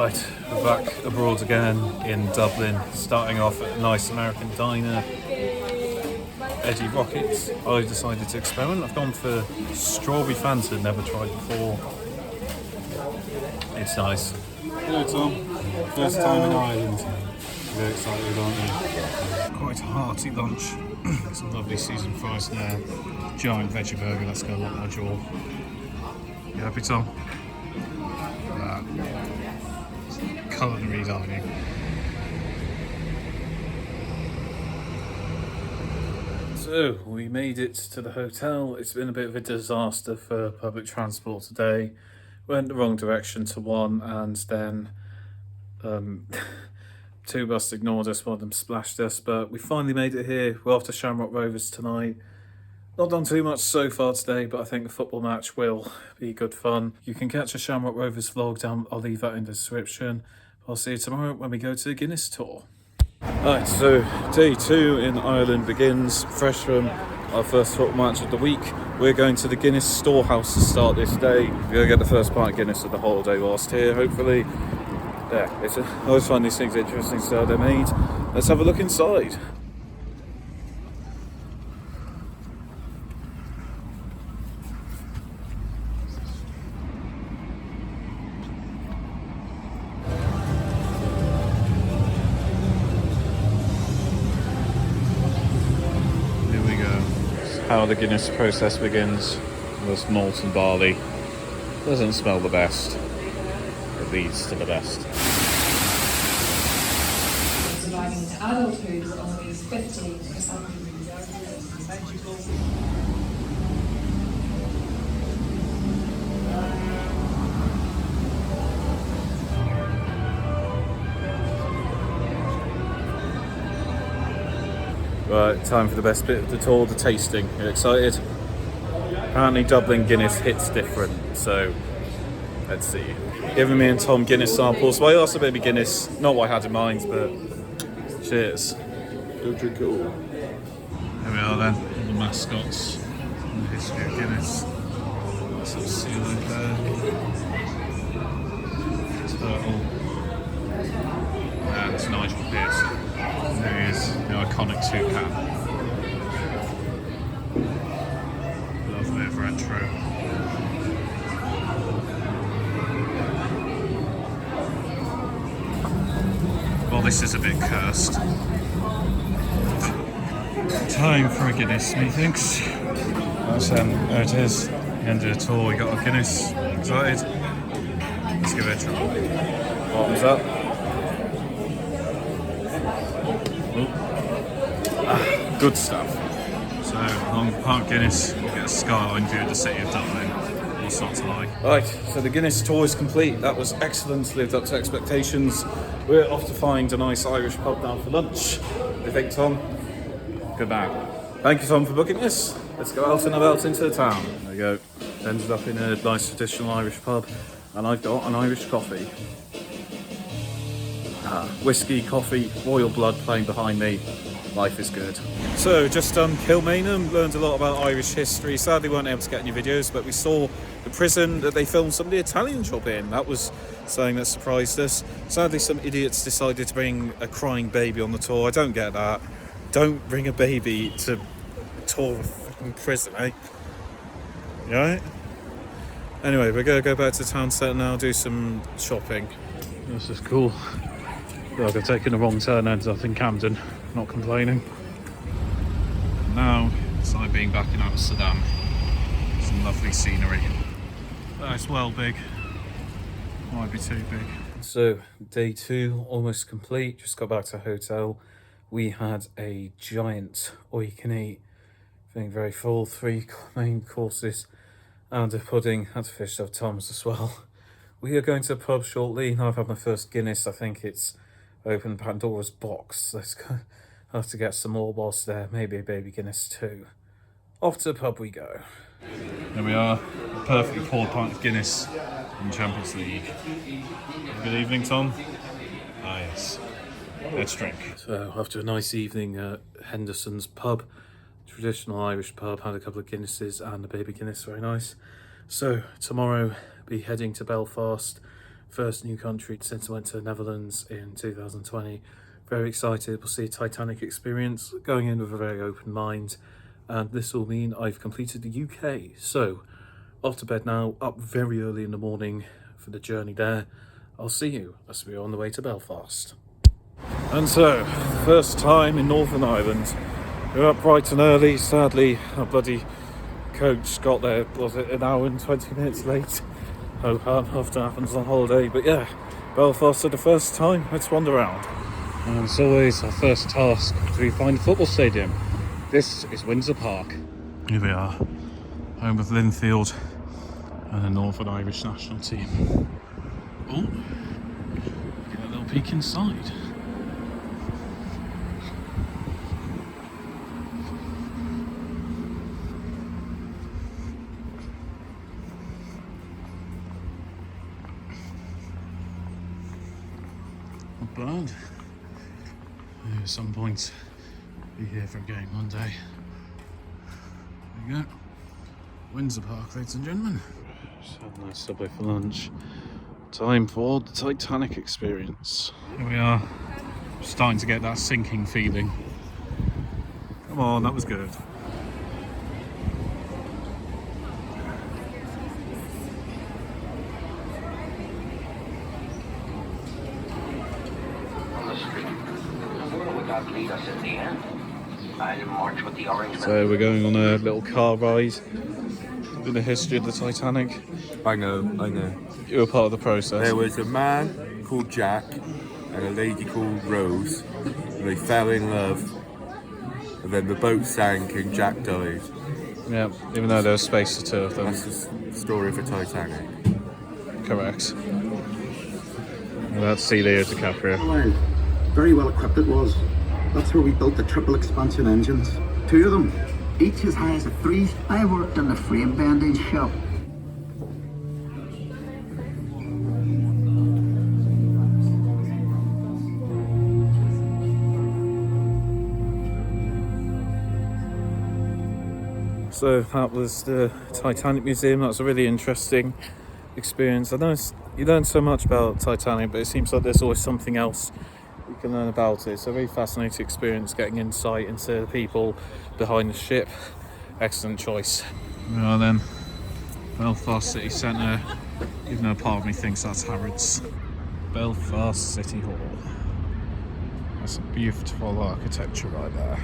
Right, we're back abroad again in Dublin, starting off at a nice American diner, Eddie Rockets. I decided to experiment. I've gone for strawberry Fanta, never tried before. It's nice. Hello Tom, first time in Ireland. Very excited, aren't you? Quite a hearty lunch. Some lovely seasoned fries there. Giant veggie burger, that's got a lot more jaw. You happy, Tom? Culinary dining. So we made it to the hotel. It's been a bit of a disaster for public transport today. Went the wrong direction to one, and then two buses ignored us, one of them splashed us, but we finally made it here. We're off to Shamrock Rovers tonight. Not done too much so far today, but I think the football match will be good fun. You can catch a Shamrock Rovers vlog down, I'll leave that in the description. I'll see you tomorrow when we go to the Guinness tour. Alright, so day 2 in Ireland begins, fresh from our first football match of the week. We're going to the Guinness storehouse to start this day. We're going to get the first pint of Guinness of the holiday whilst here, hopefully. Yeah, I always find these things interesting, so they're made. Let's have a look inside. How the Guinness process begins. This malt and barley doesn't smell the best. It leads to the best. Surviving to adulthood only 15%. Right, time for the best bit of the tour, the tasting. You excited? Apparently Dublin Guinness hits different, so let's see. Giving me and Tom Guinness samples. Well, I also maybe Guinness, not what I had in mind, but cheers. Go drink it all. Here we are then, all the mascots and the history of Guinness. Some seal over there. Turtle. And Nigel Pearson. There he is, the iconic toucan. Love a bit of retro. Well, this is a bit cursed. Time for a Guinness, methinks. There it is. The end of the tour, we got our Guinness. Excited? Let's give it a try. Bottoms up. Good stuff. So, along the Park Guinness, we'll get a skyline view of the city of Dublin. What's not to like? Right, so the Guinness tour is complete. That was excellent, lived up to expectations. We're off to find a nice Irish pub now for lunch. What do you think, Tom? Good man. Thank you, Tom, for booking this. Let's go out and about into the town. There we go. Ended up in a nice traditional Irish pub, and I've got an Irish coffee. Whiskey, coffee, royal blood playing behind me. Life is good. So just done Kilmainham, learned a lot about Irish history. Sadly weren't able to get any videos, but we saw the prison that they filmed some of the Italian job in. That was something that surprised us. Sadly some idiots decided to bring a crying baby on the tour. I don't get that. Don't bring a baby to a tour of a fucking prison, eh? You alright? Anyway, we're going to go back to the town centre now, do some shopping. This is cool. Look, I've taken the wrong turn, ended up in Camden. Not complaining. Now it's like being back in Amsterdam. Some lovely scenery. It's well big. Might be too big. So day 2 almost complete. Just got back to the hotel. We had a giant all you can eat. Feeling very full. 3 main courses and a pudding. Had to fish up Tom's as well. We are going to the pub shortly. Now I've had my first Guinness. I think it's open Pandora's box. Let's go. I'll have to get some more whilst there. Maybe a baby Guinness too. Off to the pub we go. There we are. A perfectly poured pint of Guinness in Champions League. Good evening, Tom. Ah, yes. Let's drink. So after a nice evening at Henderson's pub, traditional Irish pub, had a couple of Guinnesses and a baby Guinness. Very nice. So tomorrow be heading to Belfast first new country since I went to the Netherlands in 2020. Very excited. We'll see a Titanic experience, going in with a very open mind, and this will mean I've completed the UK. So, off to bed now, up very early in the morning for the journey there. I'll see you as we're on the way to Belfast. And so, first time in Northern Ireland. We're up bright and early. Sadly, our bloody coach got there, was it an hour and 20 minutes late? Oh, often happens on holiday. But yeah, Belfast for the first time. Let's wander around. And as always, our first task is to find a football stadium. This is Windsor Park. Here we are, home of Linfield and the Northern Irish national team. Oh, get a little peek inside. Not bad. Maybe at some point be here for a game one day. There you go. Windsor Park, ladies and gentlemen. Just had a nice Subway for lunch. Time for the Titanic experience. Here we are, starting to get that sinking feeling. Come on, that was good. So we're going on a little car ride in the history of the Titanic. I know. You were part of the process. There was a man called Jack and a lady called Rose, and they fell in love, and then the boat sank and Jack died. Yeah, even though there was space for two of them. That's the story of the Titanic. Correct. And that's C. Leo DiCaprio. Wow, very well equipped it was. That's where we built the triple expansion engines. 2 of them, each as high as a 3. I worked in the frame bending shop. So that was the Titanic Museum. That was a really interesting experience. I know you learn so much about Titanic, but it seems like there's always something else you can learn about it. It's a very fascinating experience, getting insight into the people behind the ship. Excellent choice. Well then, Belfast City Centre, even though part of me thinks that's Harrods. Belfast City Hall. That's a beautiful architecture right there.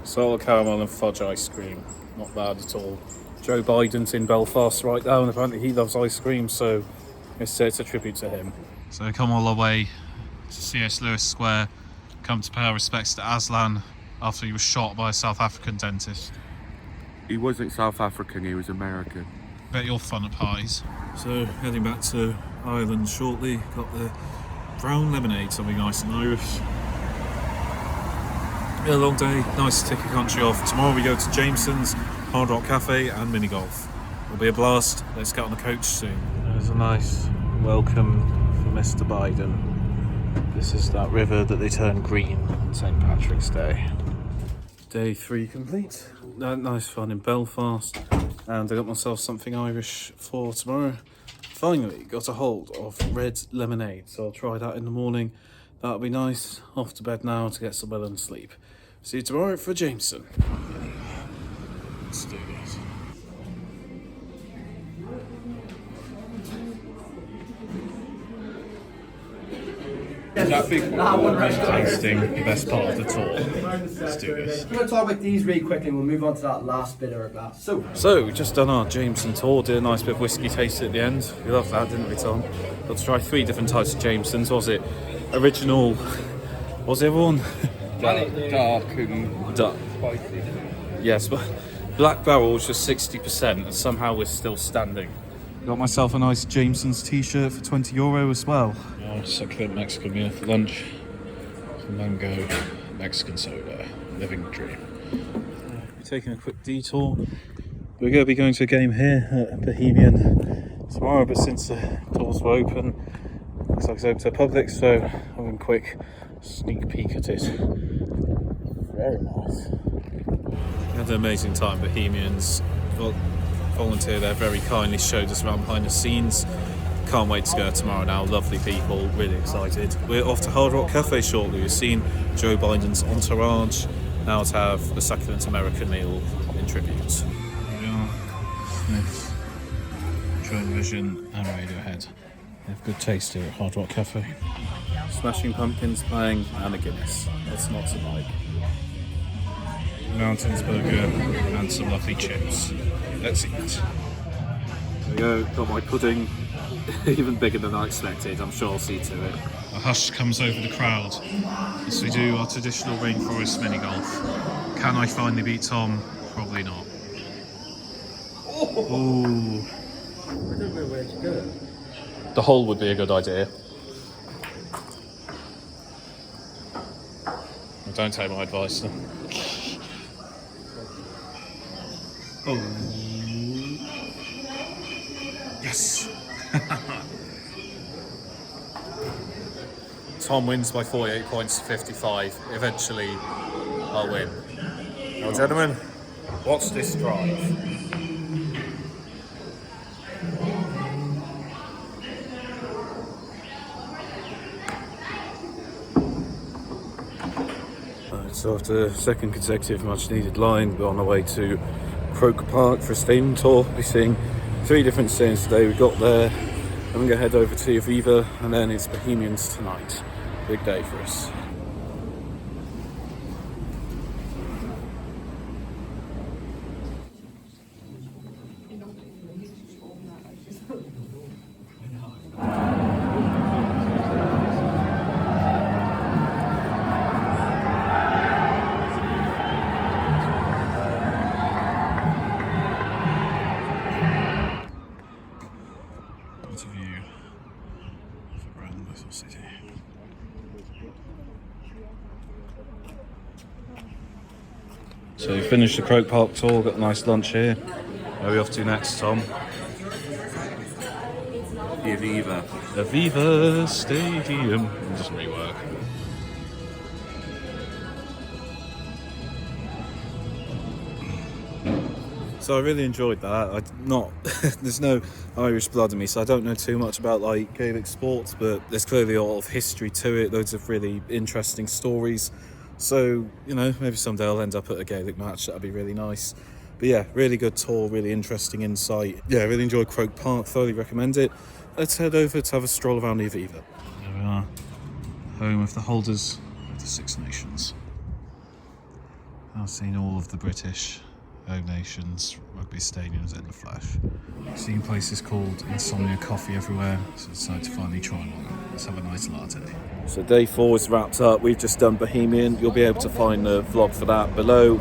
Solar caramel and fudge ice cream, not bad at all. Joe Biden's in Belfast right now, and apparently he loves ice cream, so it's a tribute to him. So come all the way to C.S. Lewis Square, come to pay our respects to Aslan after he was shot by a South African dentist. He wasn't South African, he was American. Bet you're fun at parties. So heading back to Ireland shortly, got the brown lemonade, something nice and Irish. A long day, nice to take a country off. Tomorrow we go to Jameson's, Hard Rock Cafe and mini golf. It'll be a blast. Let's get on the coach soon. There's a nice welcome for Mr. Biden. This is that river that they turn green on St. Patrick's Day. Day 3 complete. Nice fun in Belfast, and I got myself something Irish for tomorrow. Finally got a hold of red lemonade, so I'll try that in the morning. That'll be nice. Off to bed now to get some well-earned sleep. See you tomorrow for Jameson. Let's do this. Tasting the best part of the tour. Let's do this. I'm going to talk about these really quickly and we'll move on to that last bit of our glass. So we've just done our Jameson tour, did a nice bit of whiskey taste at the end. We loved that, didn't we, Tom? Got to try 3 different types of Jamesons. Was it original? What was the other one? Dark and Dark. spicy. Yes, but Black Barrel was just 60% and somehow we're still standing. Got myself a nice Jameson's t-shirt for €20 as well. Oh, succulent Mexican meal for lunch. Some mango, Mexican soda, living the dream. Taking a quick detour. We're going to be going to a game here at Bohemian tomorrow, but since the doors were open, looks like it's open to the public, so having a quick sneak peek at it. Very nice. We had an amazing time. Bohemians volunteer there very kindly, showed us around behind the scenes. Can't wait to go tomorrow now. Lovely people, really excited. We're off to Hard Rock Cafe shortly. We've seen Joe Biden's entourage. Now to have the succulent American meal in tribute. Here we are. Smith's, Joy Vision and Radiohead. They have good taste here at Hard Rock Cafe. Smashing Pumpkins playing and a Guinness. What's not to like? Mountains burger and some lovely chips. Let's eat. There we go, got my pudding. Even bigger than I expected. I'm sure I'll see to it. A hush comes over the crowd as we do our traditional rainforest mini golf. Can I finally beat Tom? Probably not. Ooh. I don't know where to go. The hole would be a good idea. Well, don't take my advice then. Oh. Yes. Tom wins by 48 points to 55. Eventually, I'll win. Now, gentlemen, watch this drive. So after a second consecutive much-needed line, we're on our way to Croke Park for a stadium tour. We'll be seeing 3 different stadiums today. We got there, and we're going to head over to Aviva, and then it's Bohemians tonight. Big day for us. What a view of a grand little city. So we finished the Croke Park tour, got a nice lunch here. Where are we off to next, Tom? The Aviva. Aviva Stadium. It doesn't really work. So I really enjoyed that. There's no Irish blood in me, so I don't know too much about like Gaelic sports, but there's clearly a lot of history to it, loads of really interesting stories. So, you know, maybe someday I'll end up at a Gaelic match, that'd be really nice. But yeah, really good tour, really interesting insight. Yeah, I really enjoyed Croke Park, thoroughly recommend it. Let's head over to have a stroll around the Aviva. There we are, home of the holders of the Six Nations. I've seen all of the British Home Nations rugby stadiums in the flesh. Seen places called Insomnia Coffee everywhere, so decided to finally try one. Let's have a nice latte. So day 4 is wrapped up. We've just done Bohemian. You'll be able to find the vlog for that below.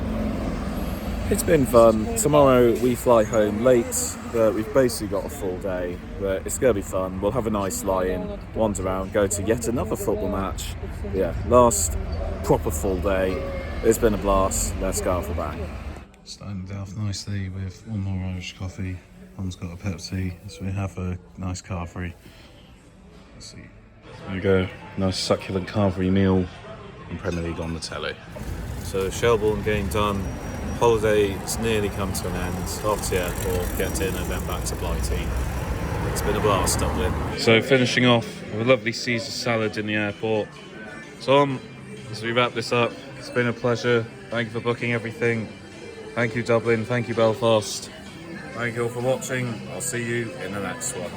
It's been fun. Tomorrow we fly home late, but we've basically got a full day. But it's going to be fun. We'll have a nice lie-in, wander around, go to yet another football match. Yeah, last proper full day. It's been a blast. Let's go off the bang. Starting the day off nicely with one more Irish coffee. Mum's got a Pepsi, so we have a nice carvery. Let's see. There we go, nice succulent carvery meal and Premier League on the telly. So Shelbourne game done. Holiday's nearly come to an end. Off to the airport, get dinner, then back to Blighty. It's been a blast, Dublin. So finishing off with a lovely Caesar salad in the airport. Tom, as we wrap this up, it's been a pleasure. Thank you for booking everything. Thank you, Dublin. Thank you, Belfast. Thank you all for watching. I'll see you in the next one.